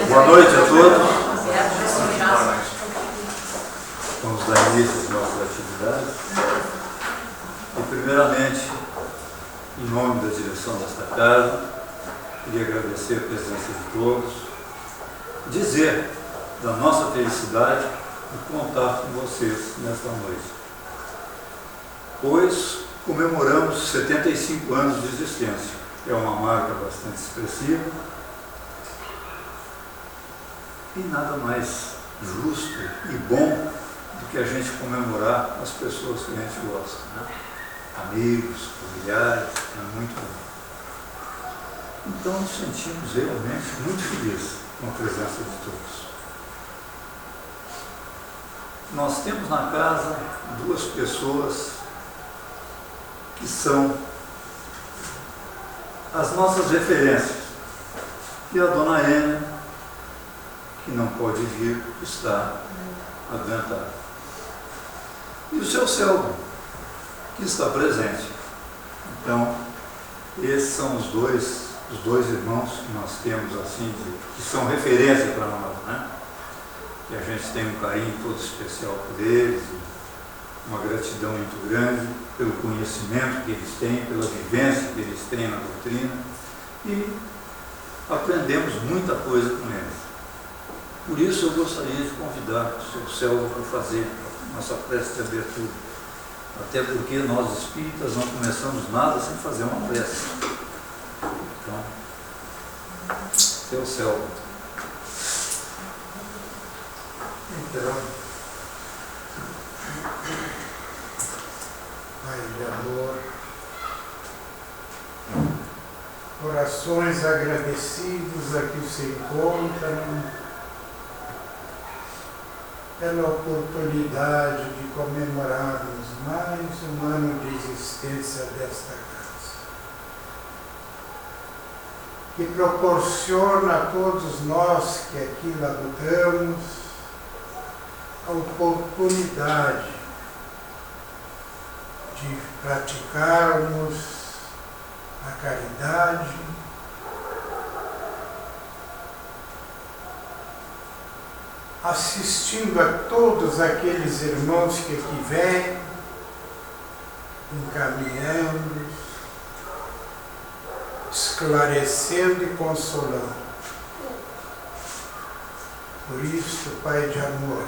Boa noite a todos. Vamos dar início às nossas atividades. E, primeiramente, em nome da direção desta casa, queria agradecer a presença de todos, dizer da nossa felicidade de contar com vocês nesta noite, pois comemoramos 75 anos de existência. É uma marca bastante expressiva e nada mais justo e bom do que a gente comemorar as pessoas que a gente gosta, né? Amigos, familiares, é muito bom. Então nos sentimos realmente muito felizes com a presença de todos. Nós temos na casa duas pessoas que são as nossas referências. E a dona Ênia, que não pode vir, está adoentada. E o seu Selmo, que está presente. Então, esses são os dois irmãos que nós temos, assim, que são referência para nós, né? E a gente tem um carinho todo especial por eles, uma gratidão muito grande pelo conhecimento que eles têm, pela vivência que eles têm na doutrina, e aprendemos muita coisa com eles. Por isso eu gostaria de convidar o seu Selvo para fazer nossa prece de abertura, até porque nós espíritas não começamos nada sem fazer uma prece. Então, seu Selvo. Então, Pai de amor, corações agradecidos aqui se encontram pela oportunidade de comemorarmos mais um ano de existência desta casa, que proporciona a todos nós que aqui labutamos a oportunidade de praticarmos a caridade, assistindo a todos aqueles irmãos que aqui vêm, encaminhando, esclarecendo e consolando. Por isso, Pai de amor,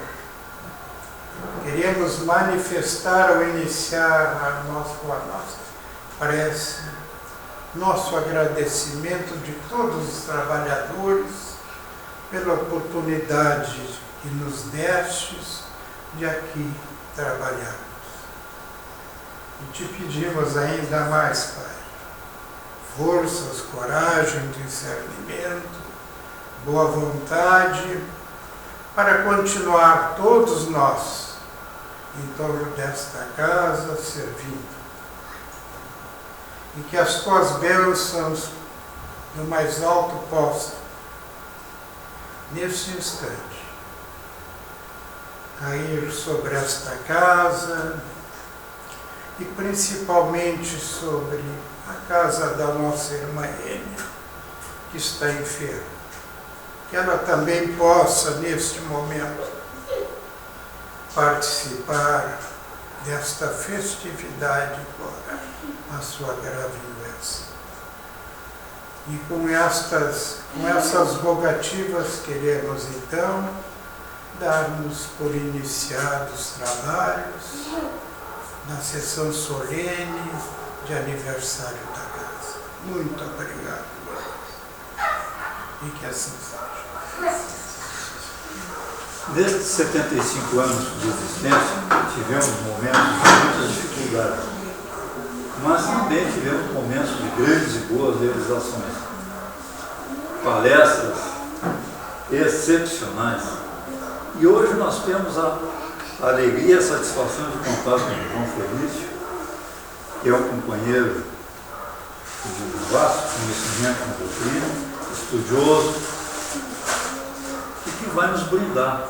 queremos manifestar ao iniciar com a nossa prece, nosso agradecimento de todos os trabalhadores pela oportunidade que nos destes de aqui trabalharmos. E te pedimos ainda mais, Pai, forças, coragem, discernimento, boa vontade, para continuar todos nós em torno desta casa servindo. E que as tuas bênçãos do mais alto possam, neste instante, cair sobre esta casa e principalmente sobre a casa da nossa irmã Ênia, que está enferma. Que ela também possa, neste momento, participar desta festividade por a sua grave doença. E com essas rogativas queremos então darmos por iniciados os trabalhos da sessão solene de aniversário da casa. Muito obrigado, e que assim seja. Desde 75 anos de existência, tivemos momentos de muitas dificuldades, mas também tivemos momentos de grandes e boas realizações. Palestras excepcionais. E hoje nós temos a alegria e a satisfação de contar com o João Felício, que é um companheiro de vasto conhecimento na doutrina, estudioso, e que vai nos brindar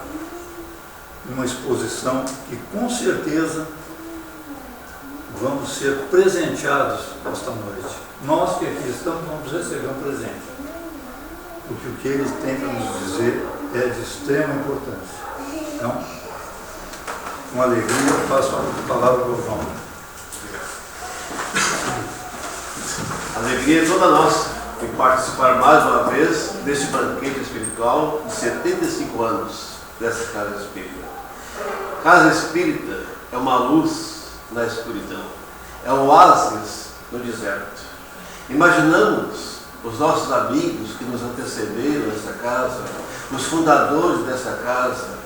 uma exposição que com certeza vamos ser presenteados esta noite. Nós que aqui estamos vamos receber um presente, porque o que eles têm para nos dizer é de extrema importância. Então, com alegria, eu passo a palavra para o João. A alegria é toda nossa em participar mais uma vez deste banquete espiritual de 75 anos dessa Casa Espírita. Casa Espírita é uma luz na escuridão, é um oásis no deserto. Imaginamos os nossos amigos que nos antecederam nessa casa, os fundadores dessa casa.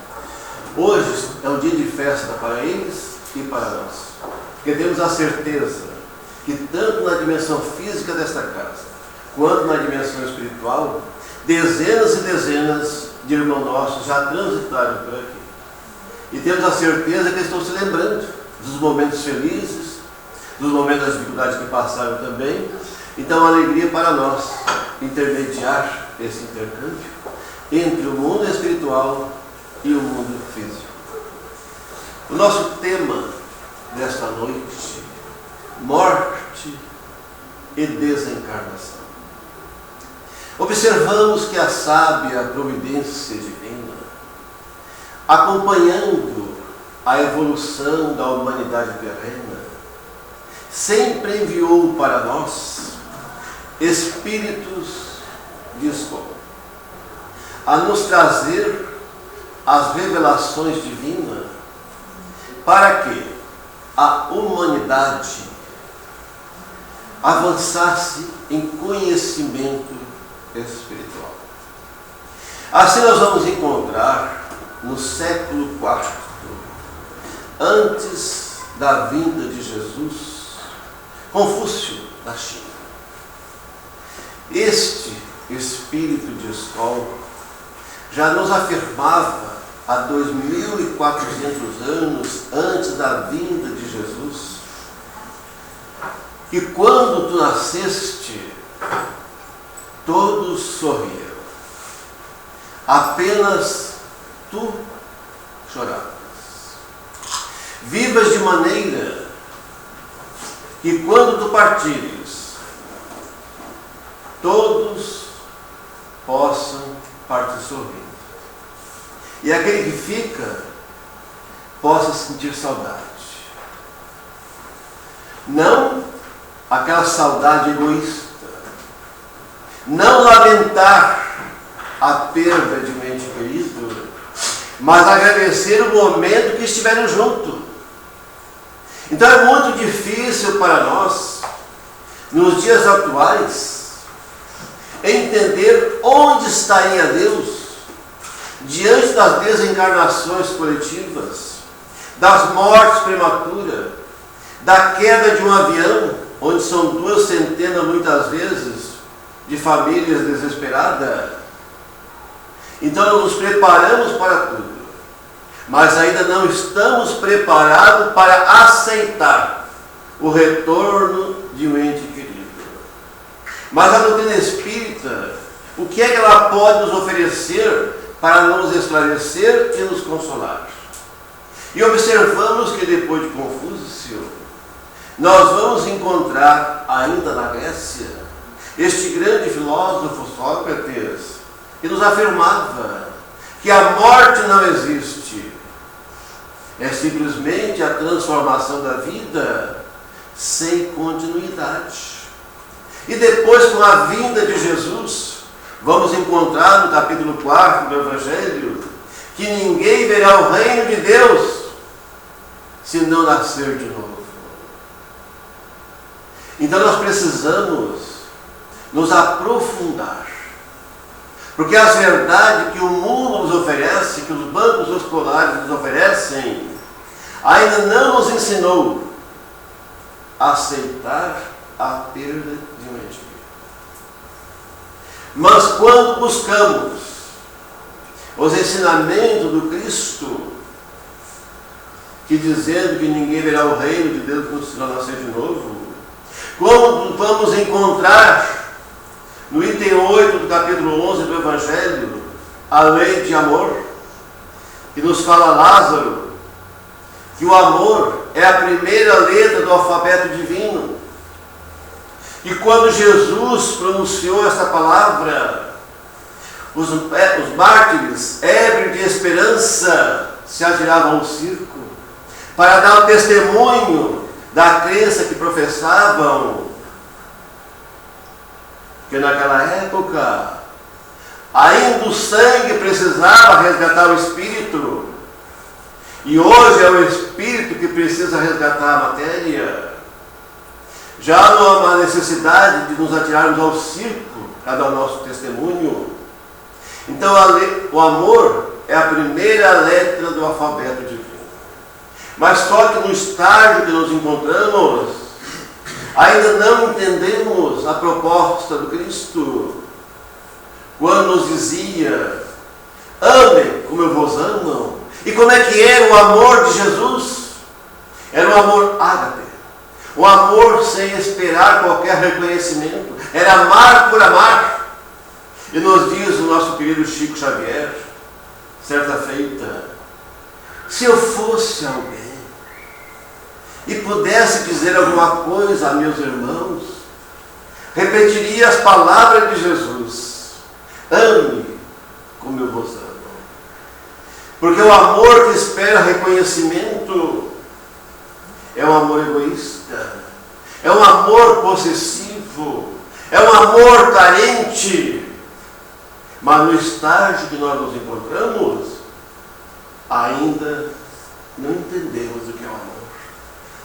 Hoje é um dia de festa para eles e para nós, porque temos a certeza que tanto na dimensão física desta casa, quanto na dimensão espiritual, dezenas e dezenas de irmãos nossos já transitaram por aqui. E temos a certeza que estão se lembrando dos momentos felizes, dos momentos das dificuldades que passaram também. Então, a alegria para nós intermediar esse intercâmbio entre o mundo espiritual e o mundo físico. O nosso tema desta noite: morte e desencarnação. Observamos que a sábia providência divina, acompanhando a evolução da humanidade terrena, sempre enviou para nós espíritos de escola, a nos trazer as revelações divinas, para que a humanidade avançasse em conhecimento espiritual. Assim nós vamos encontrar no século IV, antes da vinda de Jesus, Confúcio da China. Este espírito de escola já nos afirmava há 2.400 anos antes da vinda de Jesus que quando tu nasceste, todos sorriram, apenas tu choravas. Vivas de maneira que quando tu partires, todos possam partir sorrindo. E aquele que fica, possa sentir saudade. Não aquela saudade egoísta. Não lamentar a perda de um ente querido, mas agradecer o momento que estiveram juntos. Então é muito difícil para nós, nos dias atuais, entender onde estaria Deus diante das desencarnações coletivas, das mortes prematuras, da queda de um avião, onde são 2 centenas muitas vezes de famílias desesperadas. Então nos preparamos para tudo, mas ainda não estamos preparados para aceitar o retorno de um ente querido. Mas a doutrina espírita, o que é que ela pode nos oferecer para nos esclarecer e nos consolar? E observamos que depois de Confúcio, nós vamos encontrar ainda na Grécia este grande filósofo Sócrates, que nos afirmava que a morte não existe, é simplesmente a transformação da vida sem continuidade. E depois, com a vinda de Jesus, vamos encontrar no capítulo 4 do Evangelho que ninguém verá o reino de Deus se não nascer de novo. Então nós precisamos nos aprofundar, porque as verdades que o mundo nos oferece, que os bancos escolares nos oferecem, ainda não nos ensinou a aceitar a perda de um ente querido. Mas quando buscamos os ensinamentos do Cristo, que dizendo que ninguém verá o reino de Deus se não nascer de novo, quando vamos encontrar no item 8 do capítulo 11 do Evangelho a lei de amor, que nos fala Lázaro, que o amor é a primeira letra do alfabeto divino. E quando Jesus pronunciou essa palavra, os mártires, ébrios de esperança, se atiravam ao circo para dar o testemunho da crença que professavam, que naquela época ainda o sangue precisava resgatar o espírito, e hoje é o espírito que precisa resgatar a matéria. Já não há uma necessidade de nos atirarmos ao circo para dar o nosso testemunho. Então o amor é a primeira letra do alfabeto divino. Mas só que no estágio que nos encontramos, ainda não entendemos a proposta do Cristo, quando nos dizia: amem como eu vos amo. E como é que era o amor de Jesus? Era um amor ágape, um amor sem esperar qualquer reconhecimento, era amar por amar. E nos diz o nosso querido Chico Xavier, certa feita: se eu fosse alguém e pudesse dizer alguma coisa a meus irmãos, repetiria as palavras de Jesus: ame como eu vos amo. Porque o amor que espera reconhecimento é um amor egoísta, é um amor possessivo, é um amor carente. Mas no estágio que nós nos encontramos, ainda não entendemos o que é o amor.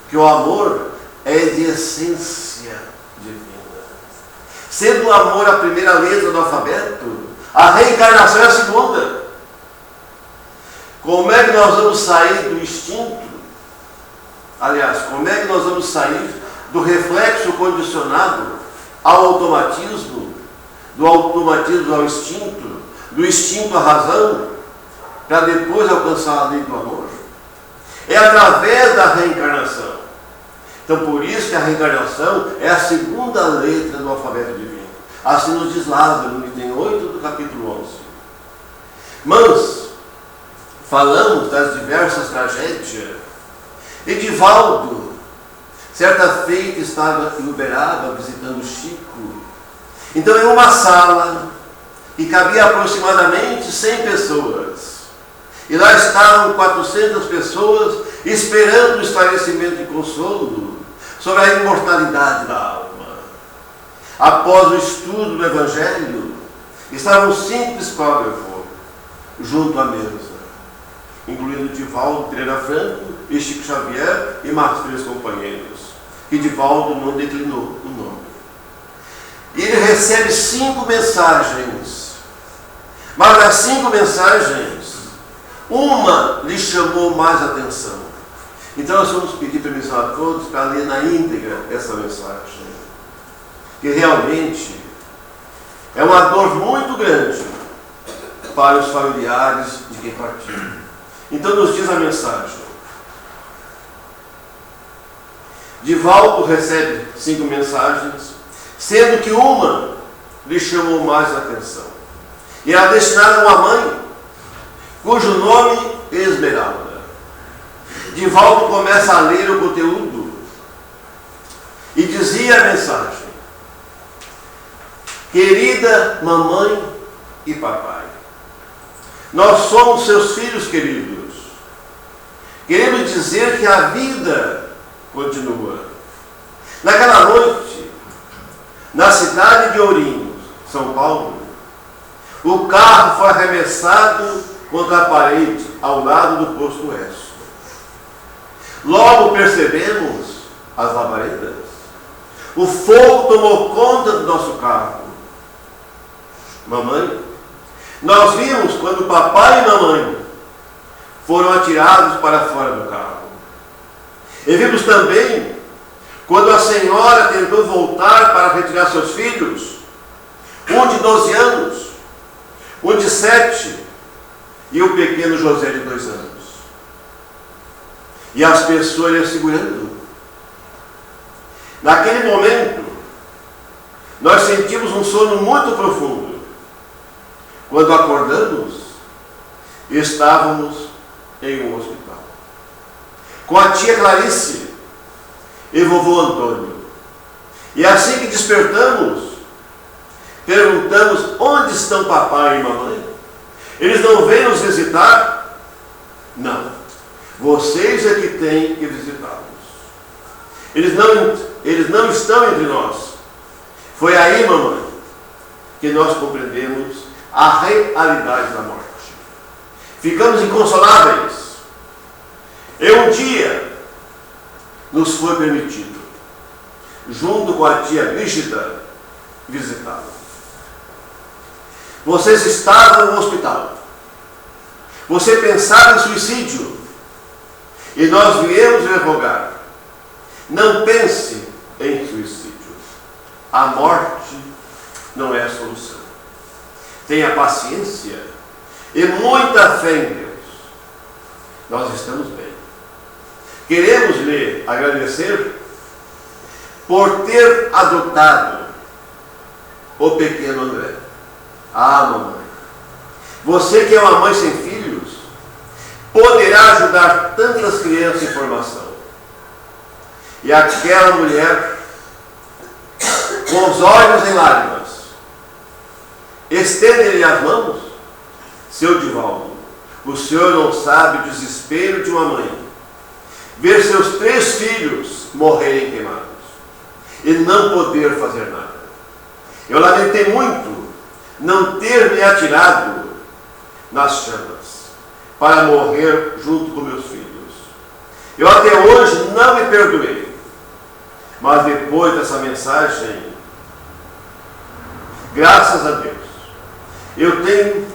Que o amor é de essência divina. Sendo o amor a primeira letra do alfabeto, a reencarnação é a segunda. Como é que nós vamos sair do instinto? Aliás, como é que nós vamos sair do reflexo condicionado ao automatismo, do automatismo ao instinto, do instinto à razão, para depois alcançar a lei do amor? É através da reencarnação. Então, por isso que a reencarnação é a segunda letra do alfabeto divino. Assim nos diz Lázaro, no item 8 do capítulo 11. Mas falamos das diversas tragédias. Edivaldo, certa feita, estava em Uberaba visitando Chico. Então, em uma sala que cabia aproximadamente 100 pessoas, e lá estavam 400 pessoas esperando o esclarecimento e consolo sobre a imortalidade da alma. Após o estudo do Evangelho, estavam 5 psicógrafos junto à mesa, incluindo Divaldo Pereira Franco e Chico Xavier e mais 3 companheiros. E Divaldo não declinou o nome. E ele recebe 5 mensagens. Mas das 5 mensagens, uma lhe chamou mais atenção. Então nós vamos pedir permissão a todos para ler na íntegra essa mensagem, que realmente é uma dor muito grande para os familiares de quem partiu. Então nos diz a mensagem: Divaldo recebe 5 mensagens, sendo que uma lhe chamou mais atenção. E era destinada a uma mãe, cujo nome é Esmeralda. Divaldo começa a ler o conteúdo e dizia a mensagem: querida mamãe e papai, nós somos seus filhos queridos. Queremos dizer que a vida continua. Naquela noite, na cidade de Ourinhos, São Paulo, o carro foi arremessado contra a parede ao lado do posto Oeste. Logo percebemos as labaredas. O fogo tomou conta do nosso carro. Mamãe, nós vimos quando papai e mamãe foram atirados para fora do carro. E vimos também quando a senhora tentou voltar para retirar seus filhos, um de 12 anos, um de 7 e o pequeno José de 2 anos. E as pessoas iam segurando. Naquele momento, nós sentimos um sono muito profundo. Quando acordamos, estávamos em um hospital, com a tia Clarice e vovô Antônio. E assim que despertamos, perguntamos: onde estão papai e mamãe? Eles não vêm nos visitar? Não. Vocês é que têm que visitá-los. Eles não estão entre nós. Foi aí, mamãe, que nós compreendemos a realidade da morte. Ficamos inconsoláveis. E um dia nos foi permitido, junto com a tia Brígida, visitá-lo. Vocês estavam no hospital. Você pensava em suicídio. E nós viemos lhe rogar: não pense em suicídio. A morte não é a solução. Tenha paciência e muita fé em Deus. Nós estamos bem. Queremos lhe agradecer por ter adotado o pequeno André. Ah, mamãe, você que é uma mãe sem filhos, poderá ajudar tantas crianças em formação. E aquela mulher, com os olhos em lágrimas, estende-lhe as mãos: seu Divaldo, o senhor não sabe o desespero de uma mãe ver seus 3 filhos morrerem queimados e não poder fazer nada. Eu lamentei muito não ter me atirado nas chamas para morrer junto com meus filhos. Eu até hoje não me perdoei, mas depois dessa mensagem, graças a Deus, eu tenho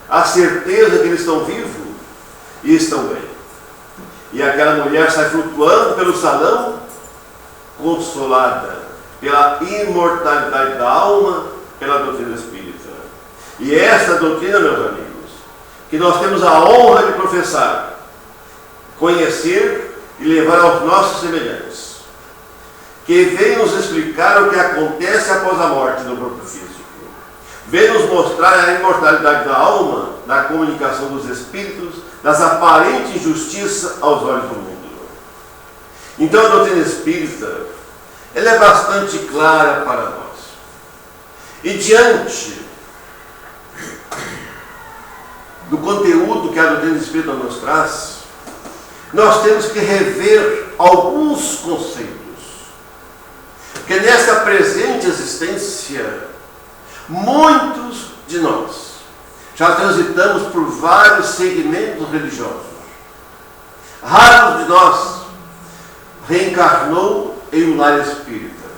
a certeza que eles estão vivos e estão bem. E aquela mulher sai flutuando pelo salão, consolada pela imortalidade da alma, pela doutrina espírita. E esta doutrina, meus amigos, que nós temos a honra de professar, conhecer e levar aos nossos semelhantes, que vem nos explicar o que acontece após a morte do corpo físico, vem nos mostrar a imortalidade da alma, da comunicação dos espíritos, das aparentes injustiças aos olhos do mundo. Então a doutrina espírita, ela é bastante clara para nós. E diante do conteúdo que a doutrina espírita nos traz, nós temos que rever alguns conceitos. Porque nesta presente existência, muitos de nós já transitamos por vários segmentos religiosos. Raros de nós reencarnou em um lar espírita,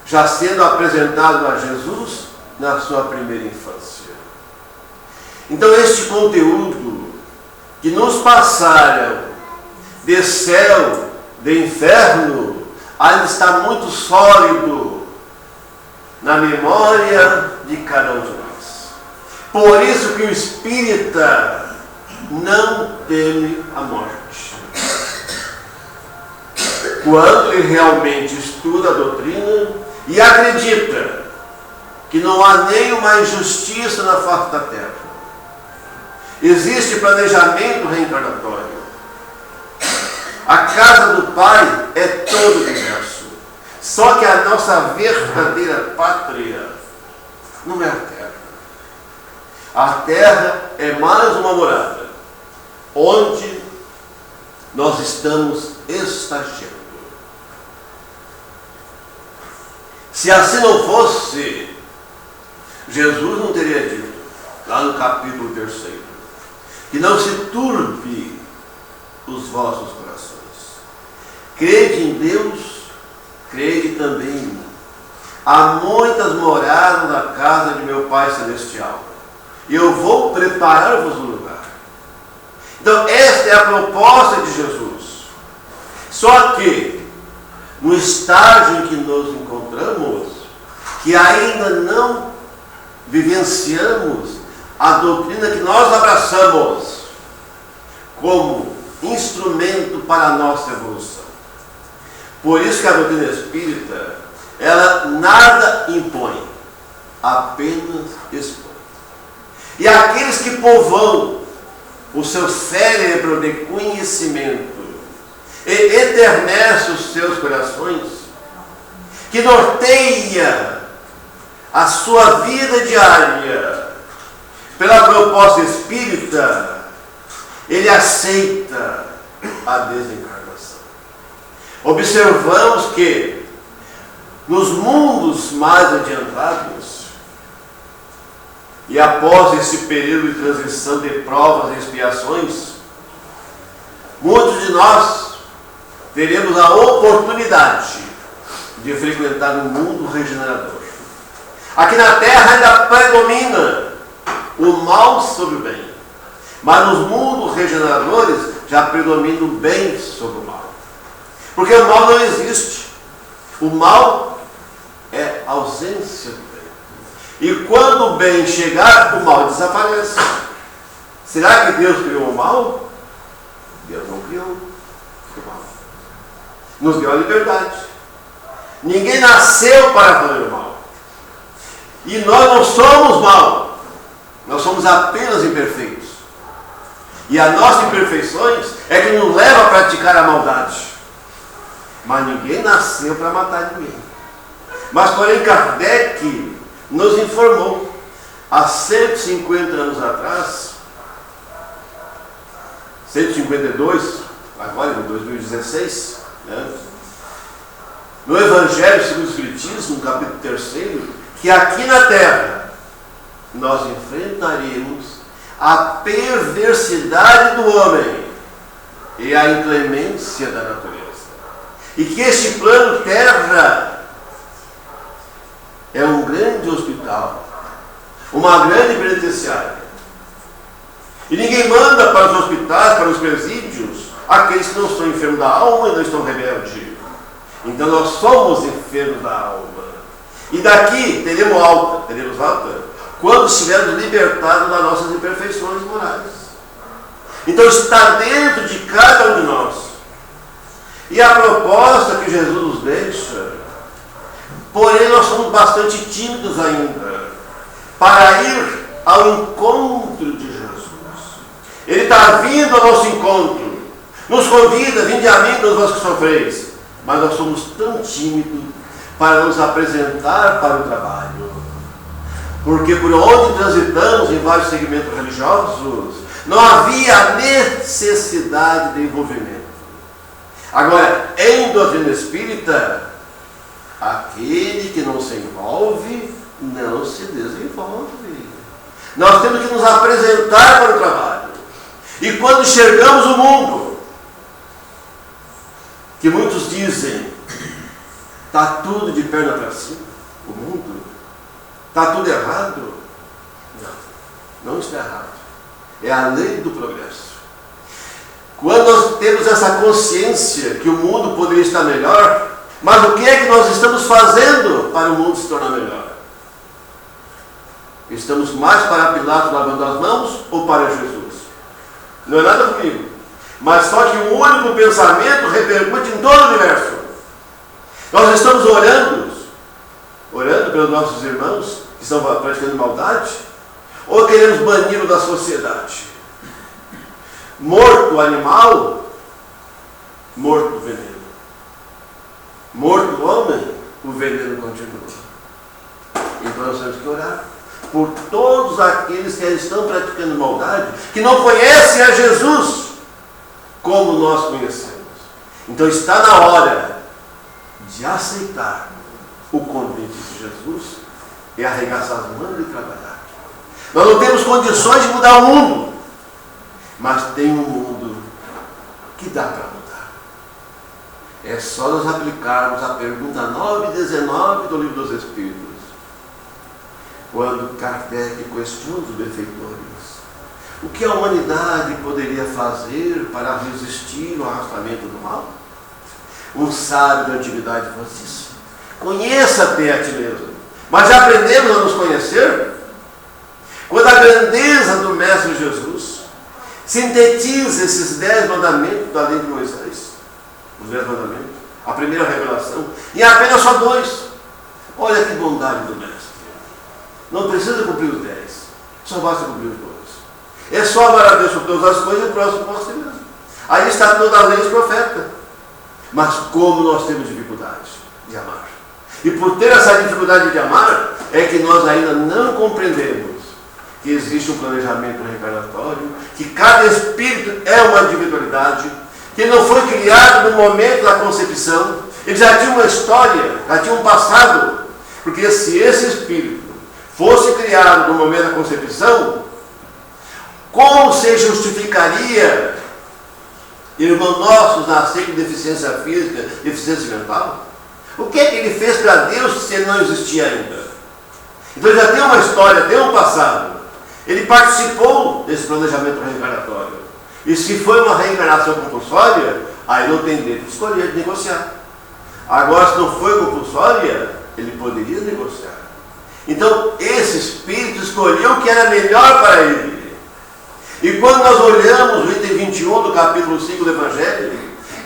já sendo apresentado a Jesus na sua primeira infância. Então este conteúdo que nos passaram de céu, de inferno, ainda está muito sólido na memória de cada um de nós. Por isso que o espírita não teme a morte. Quando ele realmente estuda a doutrina e acredita que não há nenhuma injustiça na face da terra, existe planejamento reencarnatório. A casa do Pai é todo o universo. Só que a nossa verdadeira pátria não é a terra. A terra é mais uma morada, onde nós estamos estagiando. Se assim não fosse, Jesus não teria dito, lá no capítulo 3, que não se turbe os vossos corações. Crede em Deus, crede também em mim. Há muitas moradas na casa de meu Pai Celestial. E eu vou preparar-vos um lugar. Então, esta é a proposta de Jesus. Só que, no estágio em que nos encontramos, que ainda não vivenciamos a doutrina que nós abraçamos como instrumento para a nossa evolução. Por isso que a doutrina espírita, ela nada impõe, apenas expõe. E aqueles que povoam o seu cérebro de conhecimento e eternece os seus corações, que norteia a sua vida diária pela proposta espírita, ele aceita a desencarnação. Observamos que nos mundos mais adiantados, e após esse período de transição de provas e expiações, muitos de nós teremos a oportunidade de frequentar um mundo regenerador. Aqui na Terra ainda predomina o mal sobre o bem, mas nos mundos regeneradores já predomina o bem sobre o mal. Porque o mal não existe. O mal é ausência do bem. E quando o bem chegar, o mal desaparece. Será que Deus criou o mal? Deus não criou o mal. Nos deu a liberdade. Ninguém nasceu para fazer o mal. E nós não somos mal. Nós somos apenas imperfeitos. E as nossas imperfeições é que nos leva a praticar a maldade. Mas ninguém nasceu para matar ninguém. Mas, porém, Kardec nos informou, há 150 anos atrás, 152, agora em 2016, né, no Evangelho segundo o Espiritismo, no capítulo 3, que aqui na Terra nós enfrentaremos a perversidade do homem e a inclemência da natureza. E que este plano Terra é um grande hospital, uma grande penitenciária. E ninguém manda para os hospitais, para os presídios, aqueles que não estão enfermos da alma e não estão rebeldes. Então nós somos enfermos da alma. E daqui teremos alta quando estivermos libertados das nossas imperfeições morais. Então está dentro de cada um de nós. E a proposta que Jesus nos deixa, porém nós somos bastante tímidos ainda para ir ao encontro de Jesus. Ele está vindo ao nosso encontro, nos convida, vinde a mim todos vós que sofreis, mas nós somos tão tímidos para nos apresentar para o trabalho. Porque por onde transitamos em vários segmentos religiosos, não havia necessidade de envolvimento. Agora, em doutrina espírita, aquele que não se envolve, não se desenvolve. Nós temos que nos apresentar para o trabalho. E quando enxergamos o mundo, que muitos dizem, está tudo de perna para cima, o mundo, está tudo errado. Não está errado. É a lei do progresso. Quando nós temos essa consciência que o mundo poderia estar melhor, mas o que é que nós estamos fazendo para o mundo se tornar melhor? Estamos mais para Pilatos lavando as mãos ou para Jesus? Não é nada comigo. Mas só que o único pensamento repercute em todo o universo. Nós estamos orando pelos nossos irmãos que estão praticando maldade, ou queremos bani-lo da sociedade? Morto o animal, morto o veneno. Morto o homem, o veneno continua. Então nós temos que orar por todos aqueles que estão praticando maldade, que não conhecem a Jesus como nós conhecemos. Então está na hora de aceitar o convite Jesus é arregaçar as mangas e trabalhar. Nós não temos condições de mudar o mundo, mas tem um mundo que dá para mudar. É só nós aplicarmos a pergunta 9 e 19 do Livro dos Espíritos, quando Kardec questiona os benfeitores. O que a humanidade poderia fazer para resistir ao arrastamento do mal? Um sábio da antiguidade fosse isso. Conheça-te a ti mesmo. Mas já aprendemos a nos conhecer? Quando a grandeza do Mestre Jesus sintetiza esses 10 mandamentos da lei de Moisés, os 10 mandamentos, a primeira revelação, e apenas só 2. Olha que bondade do Mestre. Não precisa cumprir os 10, só basta cumprir os 2. É só amar a Deus por todas as coisas e o próximo por si mesmo. Aí está toda a lei dos profetas. Mas como nós temos dificuldade de amar. E por ter essa dificuldade de amar, é que nós ainda não compreendemos que existe um planejamento reencarnatório, que cada espírito é uma individualidade, que ele não foi criado no momento da concepção, ele já tinha uma história, já tinha um passado, porque se esse espírito fosse criado no momento da concepção, como se justificaria irmãos nossos nascer com deficiência física, deficiência mental? O que é que ele fez para Deus se ele não existia ainda? Então ele já tem uma história, tem um passado. Ele participou desse planejamento reencarnatório. E se foi uma reencarnação compulsória, aí não tem direito de escolher, de negociar. Agora, se não foi compulsória, ele poderia negociar. Então, esse espírito escolheu o que era melhor para ele. E quando nós olhamos o item 21 do capítulo 5 do Evangelho,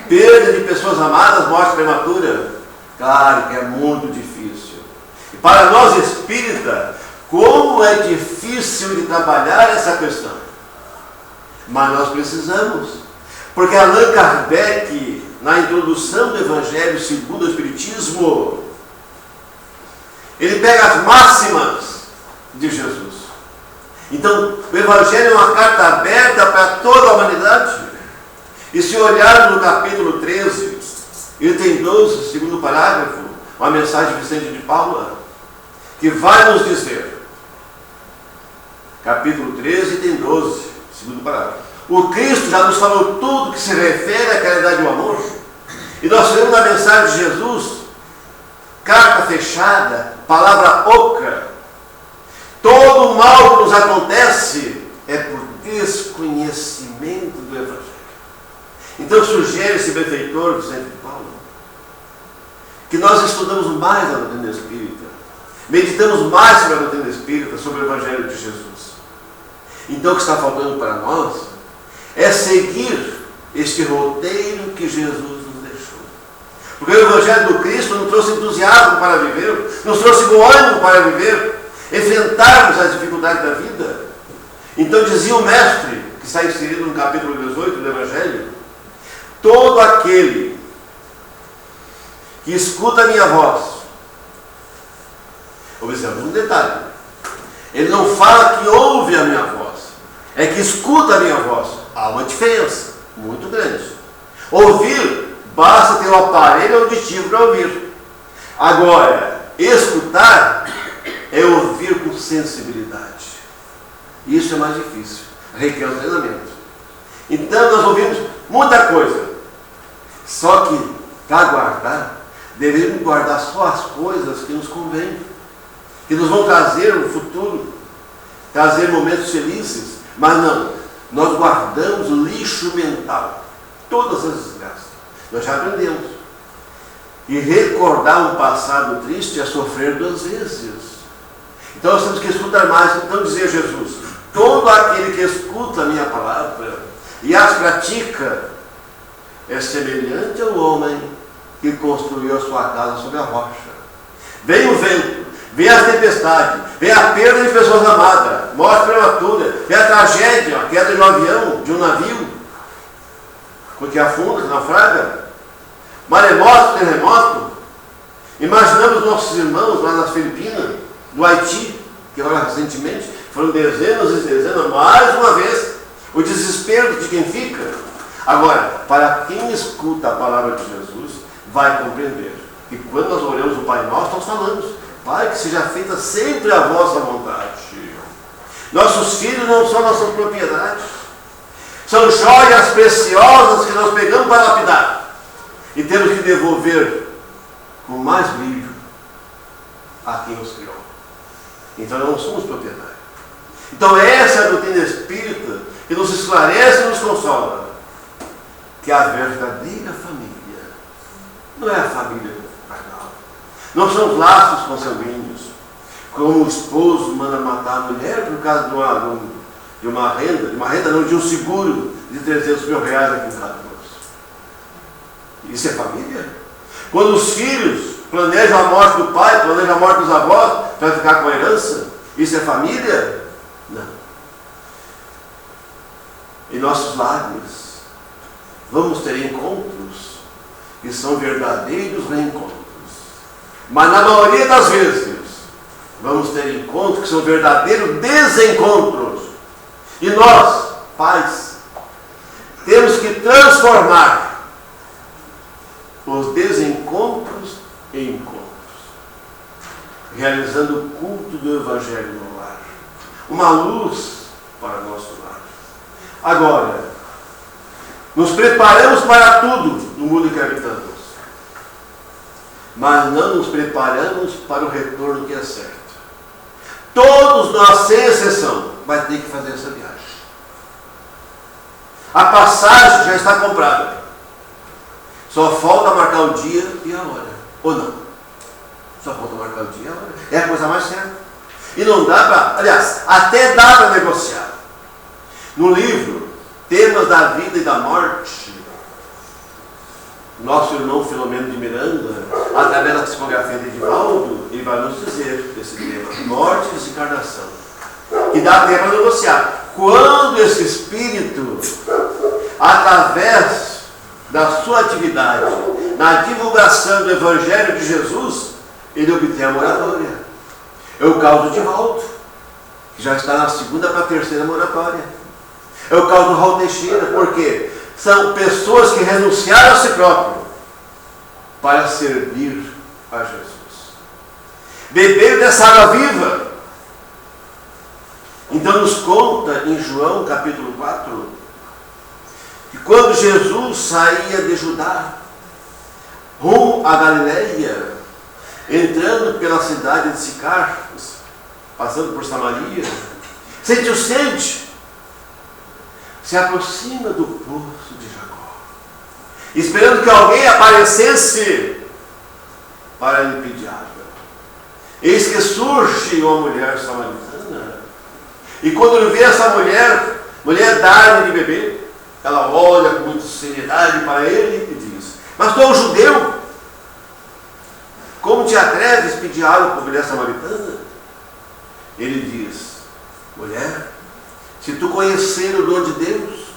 perda de pessoas amadas, morte prematura, claro que é muito difícil. E para nós espírita, como é difícil de trabalhar essa questão. Mas nós precisamos. Porque Allan Kardec, na introdução do Evangelho segundo o Espiritismo, ele pega as máximas de Jesus. Então, o Evangelho é uma carta aberta para toda a humanidade. E se olharmos no capítulo 13, item 12, segundo parágrafo, uma mensagem de Vicente de Paula, que vai nos dizer, capítulo 13, item 12, segundo parágrafo, o Cristo já nos falou tudo que se refere à caridade e ao amor. E nós vemos na mensagem de Jesus, carta fechada, palavra oca. Todo o mal que nos acontece é por desconhecimento do Evangelho. Então sugere esse benfeitor, Vicente de Paulo, que nós estudamos mais a doutrina espírita, meditamos mais sobre a doutrina espírita, sobre o Evangelho de Jesus. Então o que está faltando para nós é seguir este roteiro que Jesus nos deixou. Porque o Evangelho do Cristo nos trouxe entusiasmo para viver, nos trouxe bom ânimo para viver, enfrentarmos as dificuldades da vida. Então dizia o Mestre, que está inserido no capítulo 18 do Evangelho, todo aquele que escuta a minha voz, observamos um detalhe, ele não fala que ouve a minha voz, é que escuta a minha voz. Há uma diferença muito grande. Ouvir, basta ter o aparelho auditivo para ouvir. Agora, escutar é ouvir com sensibilidade. Isso é mais difícil, requer um treinamento. Então nós ouvimos muita coisa, só que para guardar, devemos guardar só as coisas que nos convêm, que nos vão trazer um futuro, trazer momentos felizes. Mas não, nós guardamos o lixo mental, todas as desgraças. Nós já aprendemos. E recordar um passado triste é sofrer 2 vezes. Então nós temos que escutar mais. Então dizia Jesus, todo aquele que escuta a minha palavra e as pratica é semelhante ao homem que construiu a sua casa sobre a rocha. Vem o vento, vem a tempestade, vem a perda de pessoas amadas, morte prematura, vem a tragédia, a queda de um avião, de um navio, porque afunda, naufraga, maremoto, terremoto. Imaginamos nossos irmãos lá nas Filipinas, do Haiti, que agora recentemente foram dezenas e dezenas, mais uma vez, o desespero de quem fica. Agora, para quem escuta a palavra de Jesus, vai compreender que quando nós oramos o Pai Nosso, nós falamos Pai, que seja feita sempre a vossa vontade. Nossos filhos não são nossa propriedade. São joias preciosas que nós pegamos para lapidar. E temos que devolver com mais brilho a quem os criou. Então não somos proprietários. Então essa é a doutrina espírita que nos esclarece e nos consola. Que a verdadeira família não é a família carnal. Não são os laços consanguíneos. Como o esposo manda matar a mulher por causa de um seguro de 300 mil reais aqui em casa. Isso é família? Quando os filhos planejam a morte do pai, planejam a morte dos avós para ficar com a herança, isso é família? Não. Em nossos lares vamos ter encontros que são verdadeiros reencontros. Mas na maioria das vezes vamos ter encontros que são verdadeiros desencontros. E nós, pais, temos que transformar os desencontros em encontros, realizando o culto do Evangelho no lar. Uma luz para o nosso lar. Agora, nos preparamos para tudo no mundo que habitamos, mas não nos preparamos para o retorno que é certo. Todos nós, sem exceção, vai ter que fazer essa viagem. A passagem já está comprada. Só falta marcar o dia e a hora. Ou não? Só falta marcar o dia e a hora. É a coisa mais certa. E não dá para... Aliás, até dá para negociar. No livro Temas da Vida e da Morte, nosso irmão Filomeno de Miranda, através da psicografia de Edivaldo, ele vai nos dizer esse tema, morte e desencarnação, que dá tempo para negociar. Quando esse espírito, através da sua atividade, na divulgação do Evangelho de Jesus, ele obtém a moratória. É o caso do Edivaldo, que já está na segunda para a terceira moratória. É o caso do Raul Teixeira, porque são pessoas que renunciaram a si próprio para servir a Jesus. Beber dessa água viva. Então nos conta em João capítulo 4, que quando Jesus saía de Judá, rumo a Galileia, entrando pela cidade de Sicar, passando por Samaria, sentiu sede. Se aproxima do poço de Jacó, esperando que alguém aparecesse para lhe pedir água. Eis que surge uma mulher samaritana, e quando ele vê essa mulher dá-lhe de beber, ela olha com muita seriedade para ele e diz: mas tu és um judeu, como te atreves a pedir água para a mulher samaritana? Ele diz: mulher, se tu conhecer o dom de Deus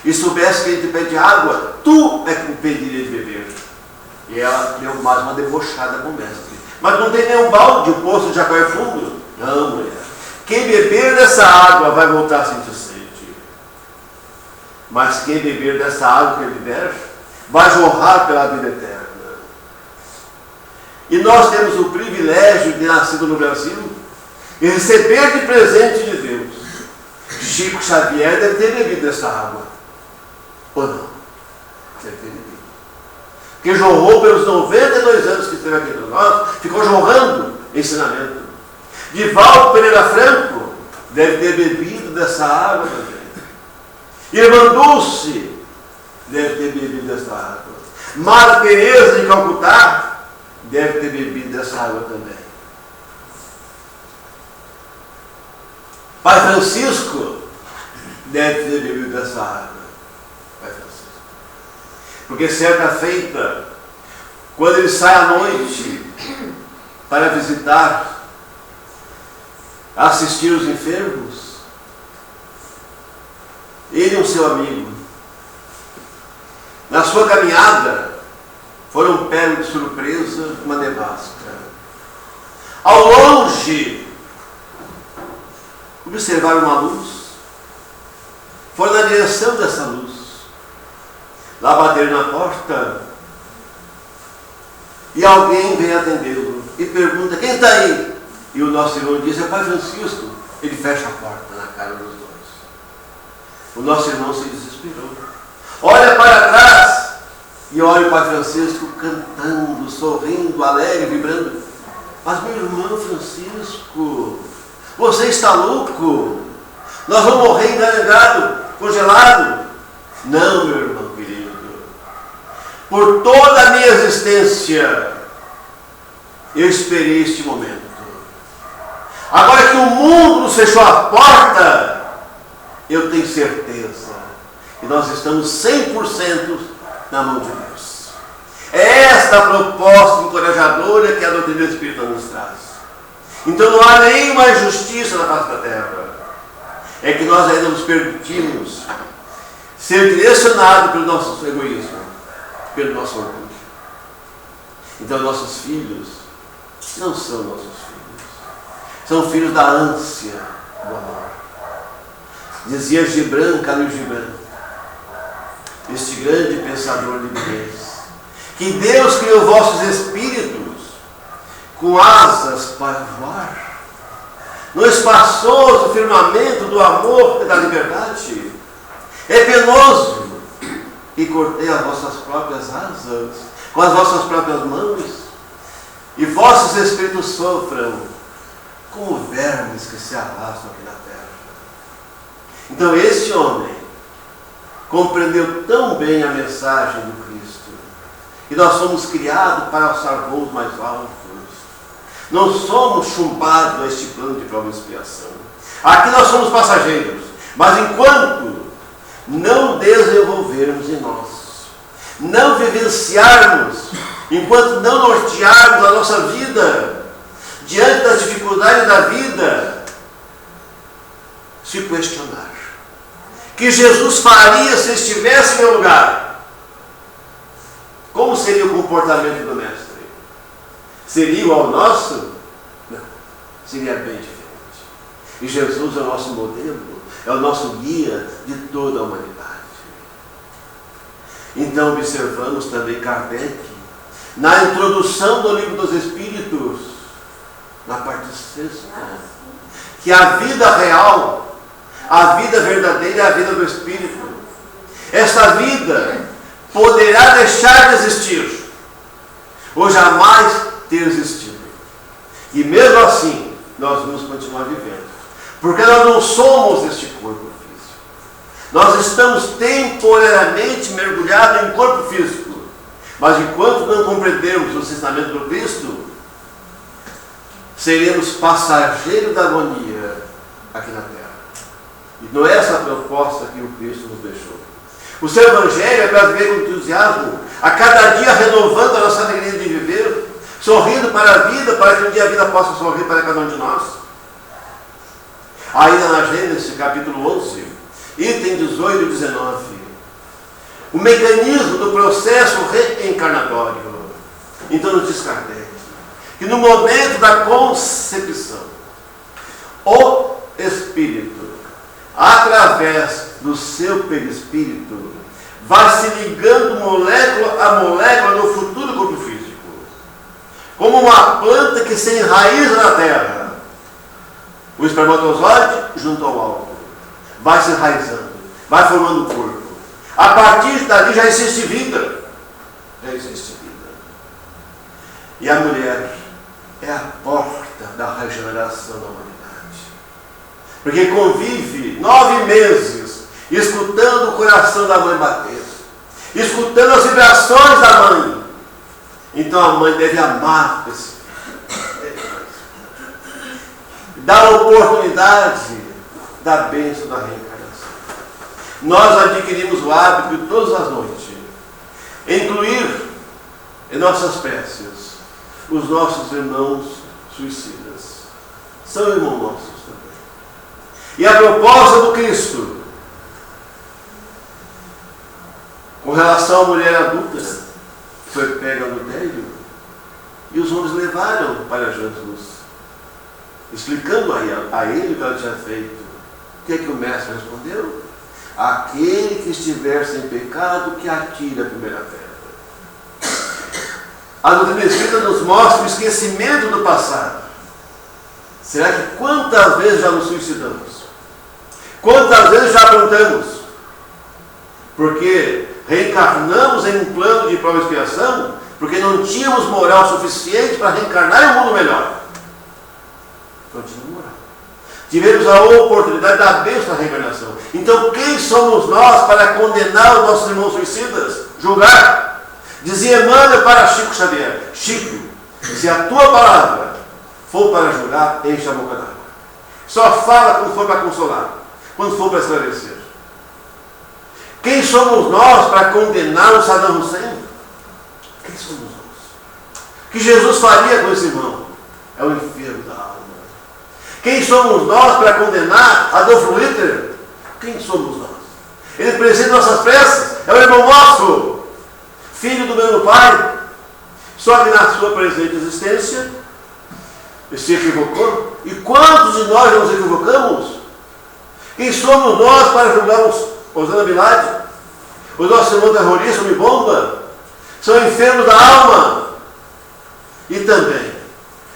e soubesse que ele te pede água, tu é que me pediria de beber. E ela deu mais uma debochada com o mestre. Mas não tem nenhum balde, o poço de Jacó é fundo. Não, mulher. Quem beber dessa água vai voltar a sentir sede. Mas quem beber dessa água que ele der, vai jorrar pela vida eterna. E nós temos o privilégio de nascer no Brasil e receber de presente de Deus. Chico Xavier deve ter bebido dessa água. Ou não? Deve ter bebido. Que jorrou pelos 92 anos que esteve aqui entre nós, ficou jorrando ensinamento. Divaldo Pereira Franco deve ter bebido dessa água também. Irmã Dulce deve ter bebido dessa água. Madre Teresa de Calcutá deve ter bebido dessa água também. Pai Francisco deve ter bebido dessa água. Pai Francisco. Porque certa feita, quando ele sai à noite para visitar, assistir os enfermos, ele e o seu amigo, na sua caminhada, foram pegos de surpresa uma nevasca. Ao longe, observaram uma luz, foram na direção dessa luz. Lá bateram na porta e alguém veio atendê-lo. e pergunta: quem está aí? E o nosso irmão diz: é o Pai Francisco. Ele fecha a porta na cara dos dois. O nosso irmão se desesperou. Olha para trás e olha o Pai Francisco cantando, sorrindo, alegre, vibrando. Mas meu irmão Francisco, você está louco? Nós vamos morrer enganado, congelado? Não, meu irmão querido. Por toda a minha existência, eu esperei este momento. Agora que o mundo nos fechou a porta, eu tenho certeza que nós estamos 100% na mão de Deus. É esta a proposta encorajadora que a doutrina espírita nos traz. Então não há nenhuma injustiça na face da terra. É que nós ainda nos permitimos ser direcionados pelo nosso egoísmo, pelo nosso orgulho. Então nossos filhos não são nossos filhos. São filhos da ânsia do amor. Dizia Gibran, Khalil Gibran, este grande pensador libanês, que Deus criou vossos espíritos com asas para voar no espaçoso firmamento do amor e da liberdade. É penoso que cortei as vossas próprias asas com as vossas próprias mãos, e vossos espíritos sofram como vermes que se arrastam aqui na terra. Então este homem compreendeu tão bem a mensagem do Cristo, que nós somos criados para alçar voos mais altos. Não somos chumbados a este plano de prova e expiação. Aqui nós somos passageiros, mas enquanto não desenvolvermos em nós, não vivenciarmos, enquanto não nortearmos a nossa vida diante das dificuldades da vida, se questionar que Jesus faria se estivesse em meu lugar, como seria o comportamento do Mestre? Seria igual ao nosso? Não, seria bem diferente. E Jesus é o nosso modelo, é o nosso guia de toda a humanidade. Então observamos também Kardec, na introdução do Livro dos Espíritos, na parte 6ª, que a vida real, a vida verdadeira é a vida do Espírito. Esta vida poderá deixar de existir, ou jamais ter existido. E mesmo assim, nós vamos continuar vivendo. Porque nós não somos este corpo físico. Nós estamos temporariamente mergulhados em corpo físico. Mas enquanto não compreendermos o ensinamento do Cristo, seremos passageiros da agonia aqui na terra. E não é essa a proposta que o Cristo nos deixou. O seu Evangelho é para viver com entusiasmo, a cada dia renovando a nossa alegria de viver, sorrindo para a vida, para que um dia a vida possa sorrir para cada um de nós. Ainda na Gênesis, capítulo 11, item 18 e 19, o mecanismo do processo reencarnatório. Então nos diz Kardec que no momento da concepção, o Espírito, através do seu perispírito, vai se ligando molécula a molécula no futuro corpo físico. Como uma planta que se enraiza na terra. O espermatozoide junto ao óvulo vai se enraizando, vai formando o corpo. A partir dali já existe vida. Já existe vida. E a mulher é a porta da regeneração da humanidade. Porque convive 9 meses escutando o coração da mãe bater, escutando as vibrações da mãe. Então a mãe deve amar esse filho, dar oportunidade da bênção da reencarnação. Nós adquirimos o hábito de todas as noites incluir em nossas preces os nossos irmãos suicidas. São irmãos nossos também. E a proposta do Cristo com relação à mulher adúltera foi pega no adultério e os homens levaram para Jesus, explicando a ele o que ela tinha feito. O que é que o mestre respondeu? Aquele que estiver sem pecado, que atire a primeira pedra. A doutrina espírita nos mostra o esquecimento do passado. Será que quantas vezes já nos suicidamos? Quantas vezes já aprontamos? Porque reencarnamos em um plano de prova e expiação, porque não tínhamos moral suficiente para reencarnar em um mundo melhor. Não tínhamos moral. Tivemos a oportunidade da bênção da reencarnação. Então quem somos nós para condenar os nossos irmãos suicidas? Julgar. Dizia Emmanuel para Chico Xavier: Chico, se a tua palavra for para julgar, enche a boca d'água. Só fala quando for para consolar, quando for para esclarecer. Quem somos nós para condenar o Saddam Hussein? Quem somos nós? O que Jesus faria com esse irmão? É o enfermo da alma. Quem somos nós para condenar Adolf Hitler? Quem somos nós? Ele preside nossas preces, é o irmão nosso, filho do mesmo pai, só que na sua presente existência ele se equivocou. E quantos de nós nos equivocamos? Quem somos nós para julgar os Osama Bin Laden, os nossos irmãos terroristas, homem bomba? São enfermos da alma. E também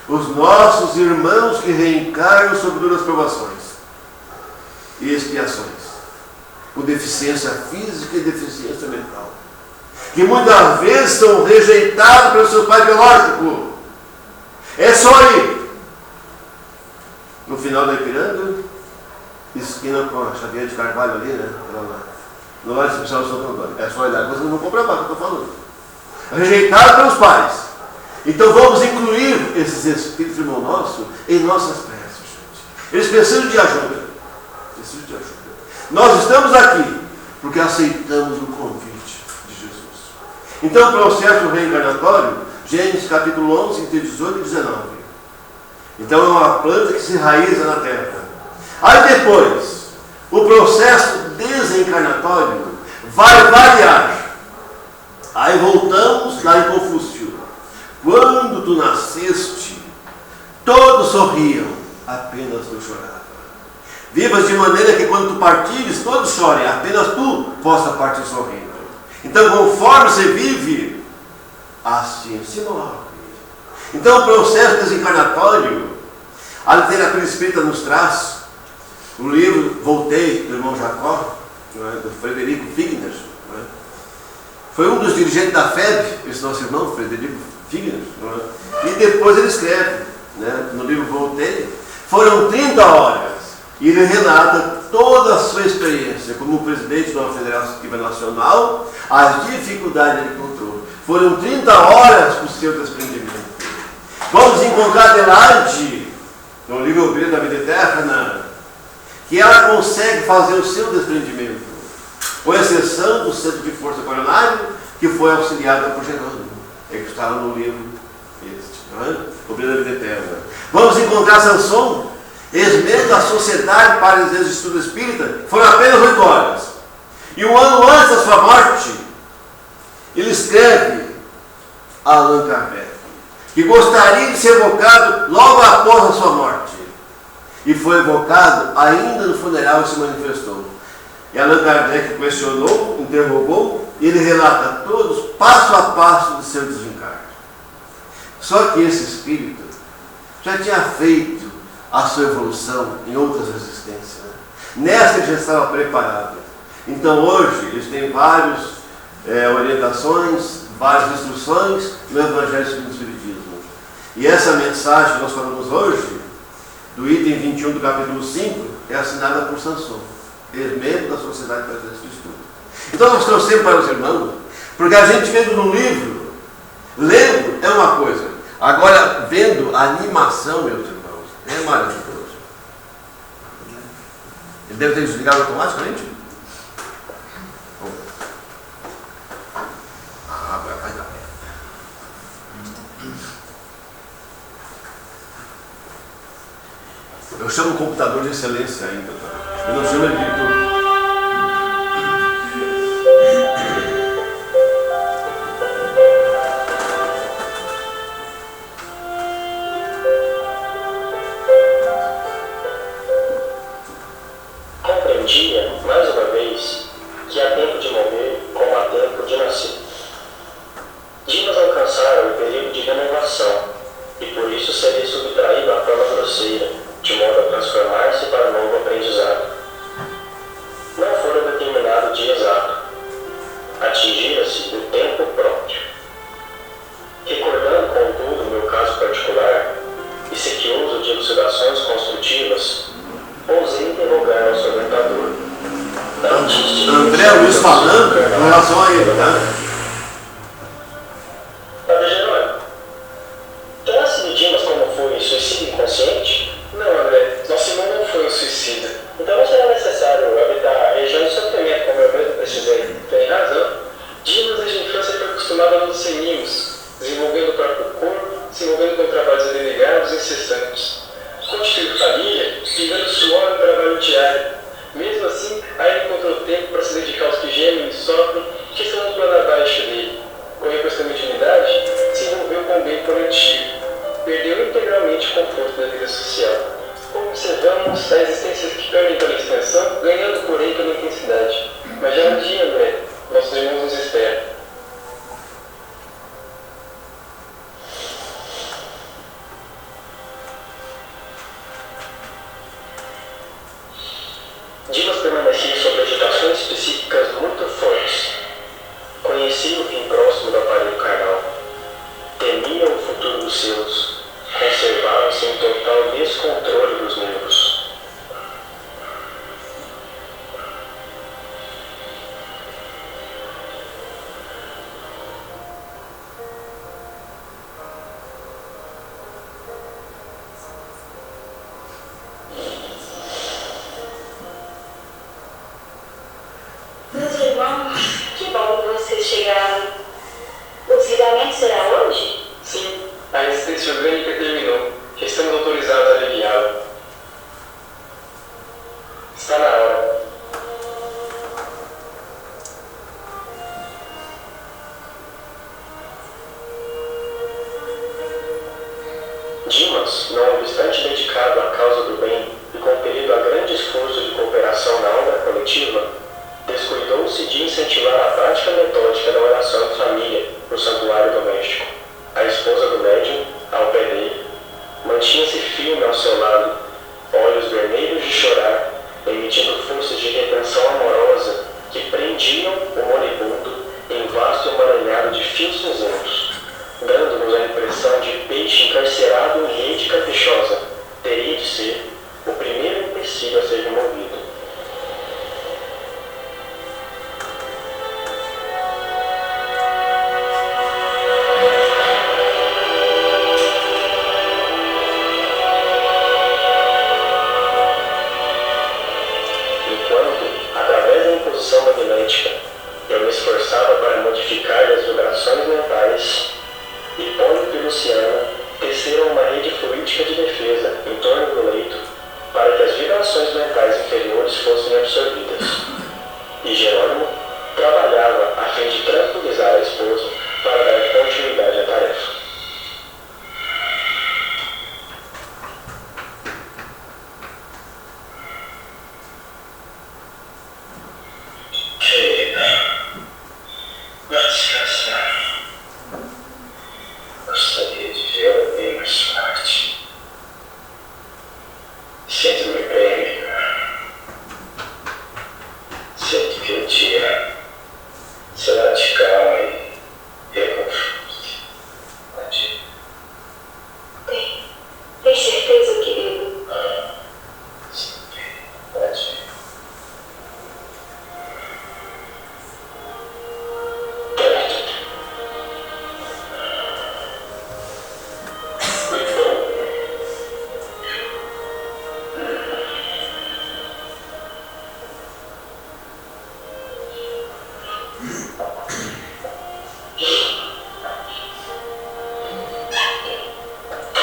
os nossos irmãos que reencarnam sob duras provações e expiações, com deficiência física e deficiência mental, que muitas vezes são rejeitados pelo seu pai biológico. É só ir no final da Ipiranga, esquina com a Xavier de Carvalho ali, né? No lado especial do Santo Antônio. É só olhar, você não compra mais o que eu estou falando. Rejeitado pelos pais. Então vamos incluir esses espíritos, irmão nosso, em nossas preces, gente. Eles precisam de ajuda. Precisam de ajuda. Nós estamos aqui porque aceitamos o convite de Jesus. Então o processo reencarnatório, Gênesis capítulo 11, entre 18 e 19. Então é uma planta que se enraiza na terra. Aí depois, o processo desencarnatório vai variar. Aí voltamos lá em Confúcio. Quando tu nasceste, todos sorriam, apenas tu chorava. Vivas de maneira que quando tu partires, todos chorem, apenas tu possa partir sorrindo. Então, conforme você vive, assim se morre. Então, o processo desencarnatório, a literatura espírita nos traz o livro Voltei, do irmão Jacó, do Frederico Figner. Foi um dos dirigentes da FEB, esse nosso irmão, Frederico Figner. E depois ele escreve, no livro Voltei, foram 30 horas. E ele relata toda a sua experiência como presidente de uma federativa nacional, as dificuldades que ele encontrou. Foram 30 horas para o seu desprendimento. Vamos encontrar Adelaide, no livro O Brilho da Vida Eterna, que ela consegue fazer o seu desprendimento, com exceção do centro de força coronário, que foi auxiliada por Jerônimo, que está no livro O Brilho da Vida Eterna. Vamos encontrar Sanson, ex-membro da Sociedade para o Estudo Espírita, foram apenas 8 horas. E um ano antes da sua morte, ele escreve a Allan Kardec, que gostaria de ser evocado logo após a sua morte. E foi evocado ainda no funeral e se manifestou. E Allan Kardec questionou, interrogou, e ele relata todos, passo a passo, do seu desencarne. Só que esse espírito já tinha feito a sua evolução em outras existências. Nessa ele já estava preparado. Então hoje eles têm várias orientações, várias instruções no Evangelho segundo o Espiritismo. E essa mensagem que nós falamos hoje, do item 21 do capítulo 5, é assinada por Sanson, ex-membro da Sociedade para o Estudo. Então nós trouxemos para os irmãos, porque a gente vendo no livro, lendo é uma coisa, agora vendo a animação, meus irmãos, é maravilhoso. Ele deve ter desligado automaticamente? Vai dar. Eu chamo o computador de excelência ainda. Eu não chamo ele de tudo. Compreendia, mais uma vez, que há tempo de morrer como há tempo de nascer. Dimos alcançar o período falando com relação a ele, tá? Padre Jerônimo, trata-se de Dimas como foi suicídio inconsciente? Não, André. Nosso irmão não foi um suicida. Então não será necessário habitar a região de sofrimento como eu mesmo precisei. Tem razão. Dimas desde a infância foi acostumado a nos mimos, desenvolvendo o próprio corpo, se envolvendo com trabalhos abnegados e incessantes. Constituindo família, pingando suor no trabalho diário. Mesmo assim, ainda encontrou tempo para se dedicar aos que gemem e sofrem, que estão no plano abaixo dele. Com requestão de intimidade, se envolveu com o bem coletivo. Perdeu integralmente o conforto da vida social. Como observamos, a existência que perdem pela extensão, ganhando porém pela intensidade. Mas já é um dia, André. Nossos irmãos nos esperam. Dimas permanecia sob agitações psíquicas muito fortes. Conhecia o fim próximo do aparelho carnal. Temia o futuro dos seus. Conservava-se em total descontrole dos nervos. Meus irmãos, que bom que vocês chegaram. O desligamento será hoje? Sim, a resistência orgânica terminou. Já estamos autorizados a aliviá-lo. Está na hora. Dimas, não obstante dedicado à causa do bem e compelido a grande esforço de cooperação na obra coletiva, descuidou-se de incentivar a prática metódica da oração de família no santuário doméstico. A esposa do médium, ao pé dele, mantinha-se firme ao seu lado, olhos vermelhos de chorar, emitindo forças de retenção amorosa que prendiam o moribundo em vasto emaranhado de fios cinzentos, dando-nos a impressão de peixe encarcerado em rede caprichosa. Teria de ser o primeiro empecilho a ser removido. Magnética, eu me esforçava para modificar as vibrações mentais. Hipólito e Luciana teceram uma rede fluídica de defesa em torno do leito para que as vibrações mentais inferiores fossem absorvidas. E Jerônimo trabalhava a fim de tranquilizar a esposa para dar continuidade à tarefa. Gostaria de vê-la bem mais forte. Sinto-me bem. Sinto que o dia será de calma e reconforto. Tem certeza, querido? Sim, pode ir.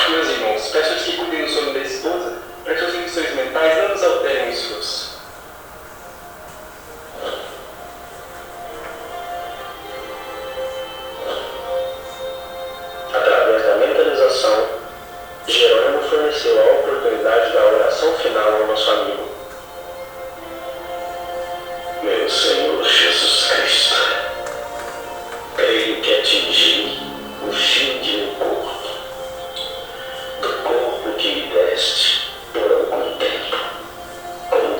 Meus irmãos, peço-lhes que cuidem do sono da esposa para que suas emissões mentais não nos alterem o esforço. Através da mentalização, Jerônimo forneceu a oportunidade da oração final ao nosso amigo. Meu Senhor Jesus Cristo, creio que atingi o fim de meu corpo, do corpo que me deste por algum tempo, como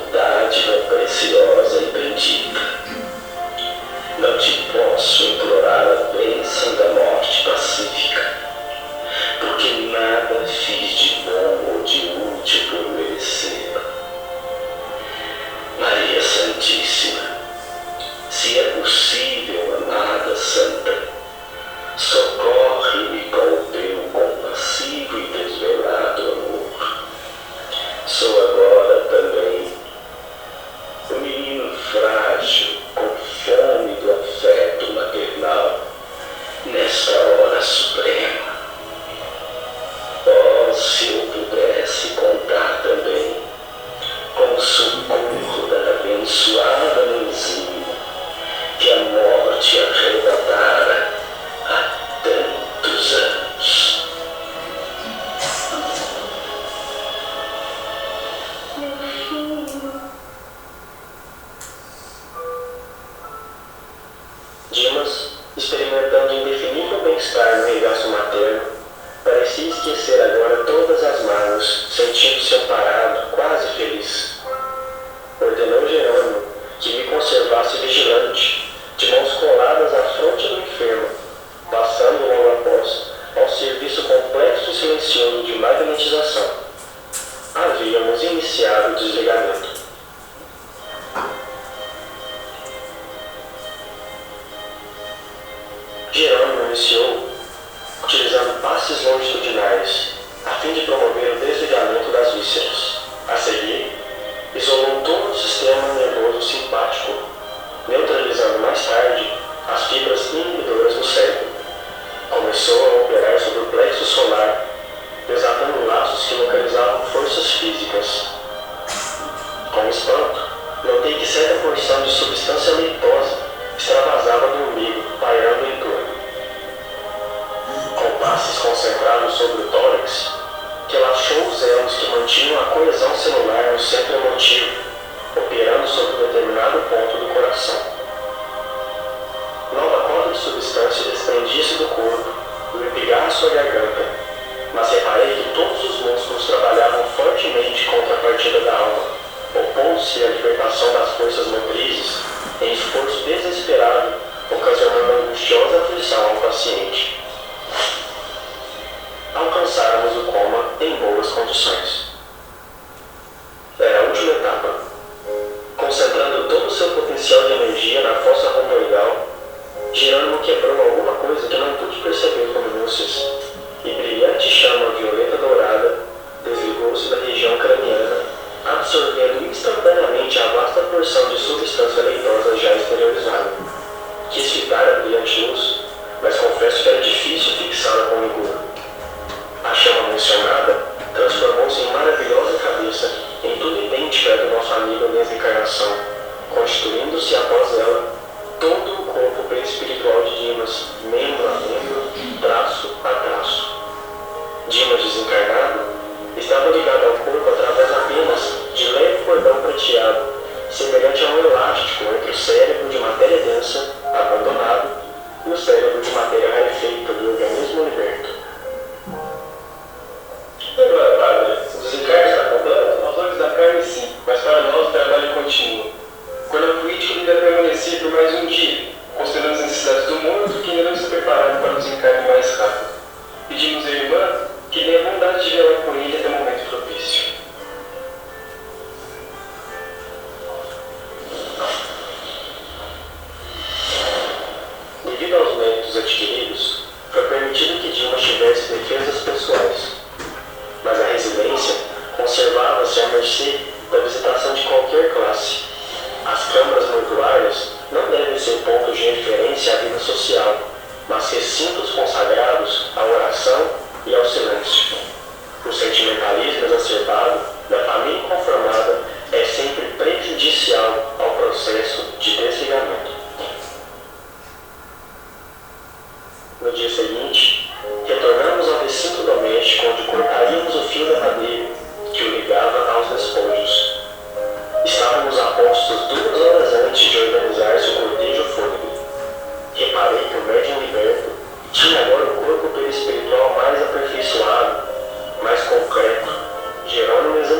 Sou agora também um menino frágil, com fome do afeto maternal, nesta hora suprema. Oh, se eu pudesse contar também com o socorro da abençoada mãezinha que a morte arrebatara há tantos anos. Dimas, experimentando indefinível bem-estar no regaço materno, parecia esquecer agora todas as mágoas, sentindo-se amparado, quase feliz. Ordenou Jerônimo que me conservasse vigilante, de mãos coladas à fronte do enfermo, passando logo após ao serviço complexo e silencioso de magnetização. Havíamos iniciado o desligamento. Jerônimo iniciou utilizando passes longitudinais, a fim de promover o desligamento das vísceras. A seguir, isolou todo o sistema nervoso simpático, neutralizando mais tarde as fibras inibidoras do cérebro. Começou a operar sobre o plexo solar, desatando laços que localizavam forças físicas. Com espanto, notei que certa porção de substância leitosa extravasava do umbigo, pairando em torno. Com passes concentrados sobre o tórax, relaxou os elos que mantinham a coesão celular no centro emotivo, operando sobre determinado ponto do coração. Nova cota de substância desprendia-se do corpo, do epigaço à garganta, mas reparei que todos os músculos trabalhavam fortemente contra a partida da alma, opondo-se à libertação das forças motrizes em esforço desesperado, ocasionando angustiosa aflição ao paciente. Alcançáramos o coma em boas condições. Era a última etapa. Concentrando todo o seu potencial de energia na fossa romboidal, Jerônimo quebrou alguma coisa que não pude perceber com minúcias, e brilhante chama violeta dourada desligou-se da região craniana, absorvendo instantaneamente a vasta porção de substância leitosa já exteriorizada. Quis fitar a brilhante luz, mas confesso que era difícil fixá-la com rigor. A chama mencionada transformou-se em maravilhosa cabeça, em tudo idêntica à do nosso amigo nessa encarnação, constituindo-se após ela todo o corpo perispiritual de Dimas, membro a membro, traço a traço. Dimas desencarnado estava ligado ao corpo através apenas de leve cordão prateado, semelhante a um elástico entre o cérebro de matéria densa, abandonado, e o cérebro de matéria rarefeita do organismo liberto. Agora, padre, o desencarne está completo? Aos olhos da carne, sim, mas para nós o trabalho continua. O corpo político deve permanecer por mais um dia, considerando as necessidades do mundo, que ainda não está preparado para o desencarne mais rápido. Pedimos à irmã que dê a bondade de velar por ele até o momento propício. Devido aos méritos adquiridos, foi permitido que Dimas tivesse defesas pessoais, mas a residência conservava-se à mercê da visitação de qualquer classe. As câmaras mortuárias não devem ser pontos de referência à vida social, mas recintos consagrados à oração e ao silêncio. O sentimentalismo exacerbado da família conformada é sempre prejudicial ao processo de desligamento. No dia seguinte, retornamos ao recinto doméstico onde cortaríamos o fio da madeira que o ligava aos despojos. Estávamos a postos 2 horas antes de organizar-se o cortejo fúnebre. Reparei que o médium liberto tinha agora o corpo perispiritual mais aperfeiçoado, mais concreto. Jerônimo examinou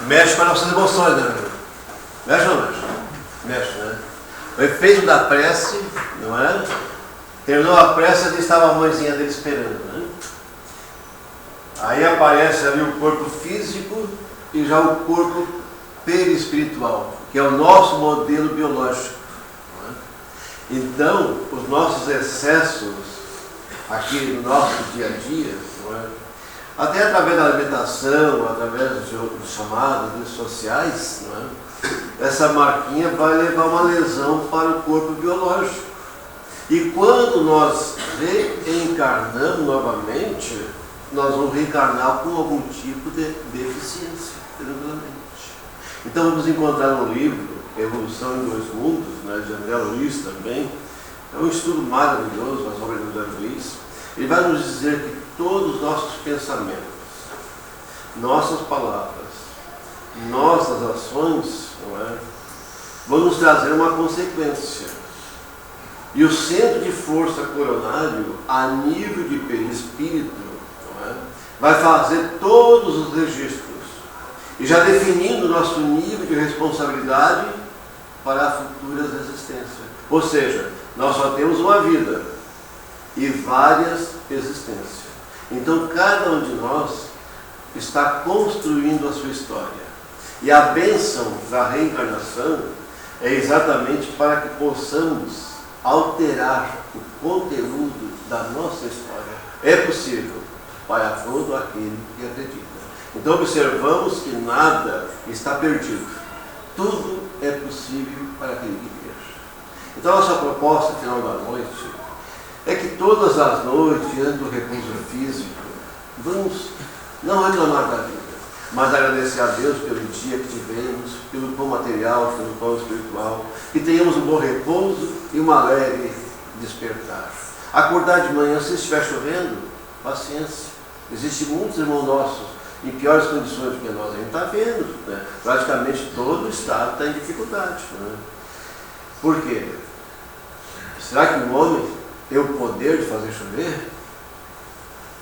mexe com as nossas emoções, né? Mexe ou não mexe? Mexe, né? O efeito da prece, não é? Terminou a prece, ali estava a mãezinha dele esperando, né? Aí aparece ali o corpo físico e já o corpo perispiritual, que é o nosso modelo biológico. Não é? Então, os nossos excessos aqui no nosso dia a dia, não é? Até através da alimentação, através dos chamados redes sociais, não é? Essa marquinha vai levar uma lesão para o corpo biológico. E quando nós reencarnamos novamente, nós vamos reencarnar com algum tipo de deficiência, tranquilamente. Então vamos encontrar no livro Evolução em Dois Mundos, né, de André Luiz também. É um estudo maravilhoso, as obras de André Luiz. Ele vai nos dizer que todos os nossos pensamentos, nossas palavras, nossas ações, não é, vão nos trazer uma consequência. E o centro de força coronário, a nível de perispírito, não é, vai fazer todos os registros. E já definindo o nosso nível de responsabilidade para futuras existências. Ou seja, nós só temos uma vida e várias existências. Então cada um de nós está construindo a sua história. E a bênção da reencarnação é exatamente para que possamos alterar o conteúdo da nossa história. É possível para todo aquele que acredita. Então observamos que nada está perdido. Tudo é possível para aquele que quer. Então a nossa proposta final da noite é que todas as noites, diante do repouso físico, vamos não reclamar da vida, mas agradecer a Deus pelo dia que tivemos, pelo pão material, pelo pão espiritual, que tenhamos um bom repouso e uma alegre despertar. Acordar de manhã, se estiver chovendo, paciência. Existem muitos irmãos nossos em piores condições do que nós, a gente está vendo, né? Praticamente todo o estado está em dificuldade. Né? Por quê? Será que o homem tem o poder de fazer chover?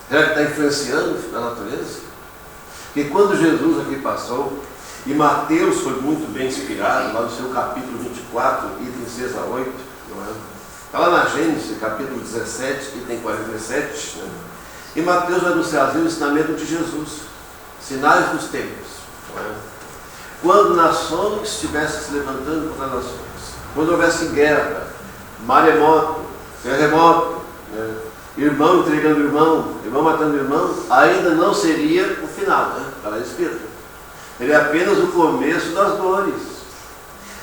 Será que está influenciando na natureza? Porque quando Jesus aqui passou, e Mateus foi muito bem inspirado, lá no seu capítulo 24, item 6 a 8, não é? Está lá na Gênesis, capítulo 17, item 47, né? E Mateus vai nos trazer o ensinamento de Jesus, sinais dos tempos. Não é? Quando nações estivessem se levantando contra nações, quando houvesse guerra, maremoto, terremoto, né? Irmão entregando irmão, irmão matando irmão, ainda não seria o final, né? Para a Espírita. Seria apenas o começo das dores.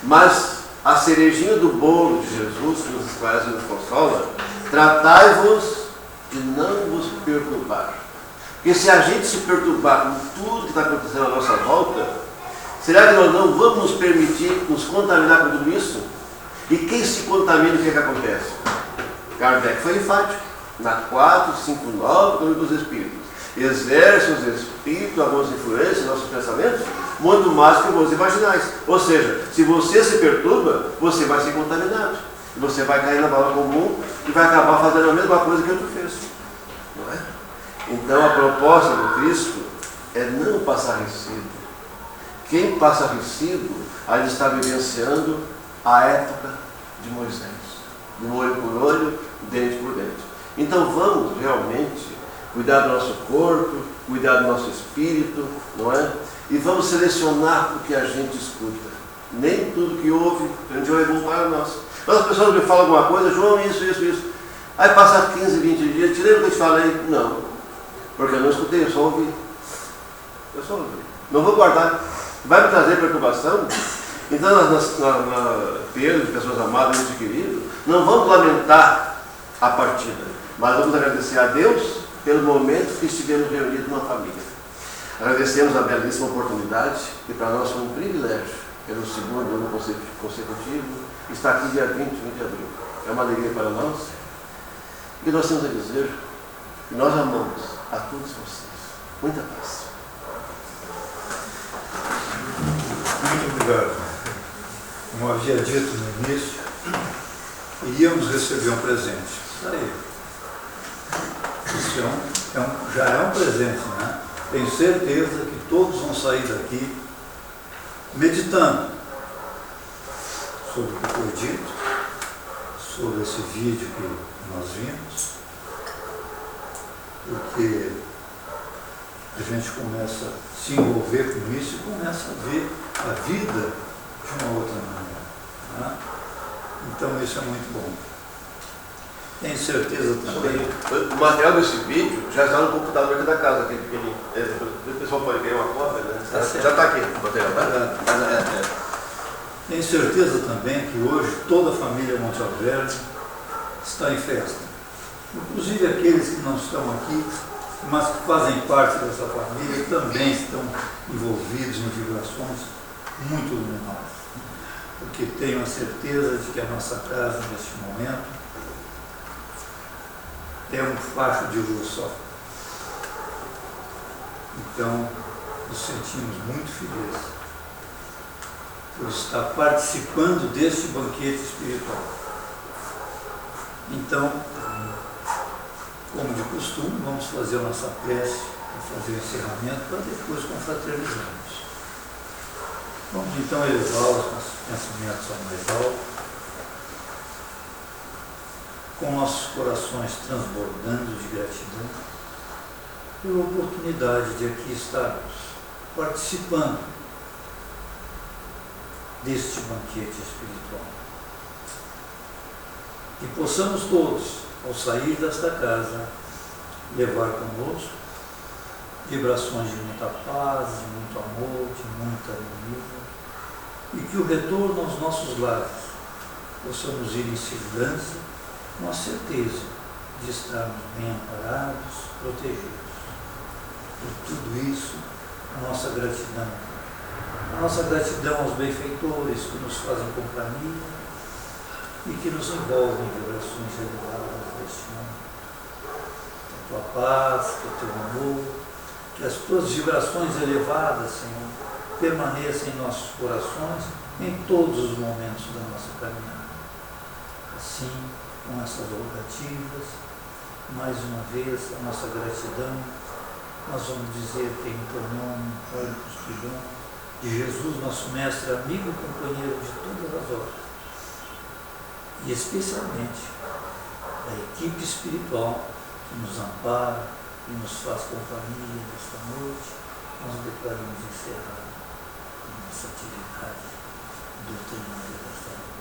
Mas a cerejinha do bolo de Jesus, que nos esclarece e nos consola, tratai-vos de não vos perturbar. Porque se a gente se perturbar com tudo que está acontecendo à nossa volta, será que nós não vamos nos permitir nos contaminar com tudo isso? E quem se contamina, o que acontece? Kardec foi enfático. Na 459 do Livro dos Espíritos. Exerce os espíritos algumas influências em nossos pensamentos, muito mais que os imaginais. Ou seja, se você se perturba, você vai ser contaminado. E você vai cair na bala comum e vai acabar fazendo a mesma coisa que outro fez. Não é? Então a proposta do Cristo é não passar recibo. Quem passa recibo ainda está vivenciando a época de Moisés. De olho por olho, dente por dente. Então vamos realmente cuidar do nosso corpo, cuidar do nosso espírito, não é? E vamos selecionar o que a gente escuta. Nem tudo que ouve, a gente vai bom para nós. Quando as pessoas me falam alguma coisa, João, isso. Aí passa 15, 20 dias, te lembra que eu te falei? Não, porque eu não escutei, eu só ouvi. Não vou guardar. Vai me trazer perturbação? Então, na perda de pessoas amadas, muito queridas, não vamos lamentar a partida, mas vamos agradecer a Deus pelo momento que estivemos reunidos numa família. Agradecemos a belíssima oportunidade, que para nós foi um privilégio, pelo segundo ano consecutivo, estar aqui dia 20 de abril. É uma alegria para nós. E nós temos a dizer que nós amamos a todos vocês. Muita paz. Muito obrigado. Como havia dito no início, iríamos receber um presente. Isso aí. Isso já é um presente, né? Tenho certeza que todos vão sair daqui meditando sobre o que foi dito, sobre esse vídeo que nós vimos, porque a gente começa a se envolver com isso e começa a ver a vida de uma outra maneira, né? Então isso é muito bom. Tenho certeza também. O material desse vídeo já está no computador aqui da casa, aquele pequenininho. O pessoal pode ganhar uma cópia, né? Já está aqui o material, tá? Tenho certeza também que hoje toda a família Monte Alverne está em festa. Inclusive aqueles que não estão aqui, mas que fazem parte dessa família, também estão envolvidos em vibrações muito luminosas. Porque tenho a certeza de que a nossa casa, neste momento, é um facho de luz só. Então, nos sentimos muito felizes por estar participando deste banquete espiritual. Então, como de costume, vamos fazer a nossa prece, fazer o encerramento, para depois confraternizarmos. Vamos então elevar os nossos pensamentos ao mais alto, com nossos corações transbordando de gratidão pela oportunidade de aqui estarmos participando deste banquete espiritual. E possamos todos, ao sair desta casa, levar conosco vibrações de muita paz, de muito amor, de muita harmonia, e que o retorno aos nossos lares possamos ir em segurança, com a certeza de estarmos bem amparados, protegidos. Por tudo isso, a nossa gratidão. A nossa gratidão aos benfeitores que nos fazem companhia e que nos envolvem em vibrações elevadas deste mundo. Que a tua paz, que o teu amor, que as tuas vibrações elevadas, Senhor, permaneçam em nossos corações em todos os momentos da nossa caminhada. Assim, com essas rogativas, mais uma vez a nossa gratidão, nós vamos dizer que em teu nome, Pai Cuspidão, de Jesus, nosso mestre, amigo e companheiro de todas as horas, e especialmente da equipe espiritual que nos ampara e nos faz companhia nesta noite, nós declaramos encerrada a nossa atividade doutrinária desta noite.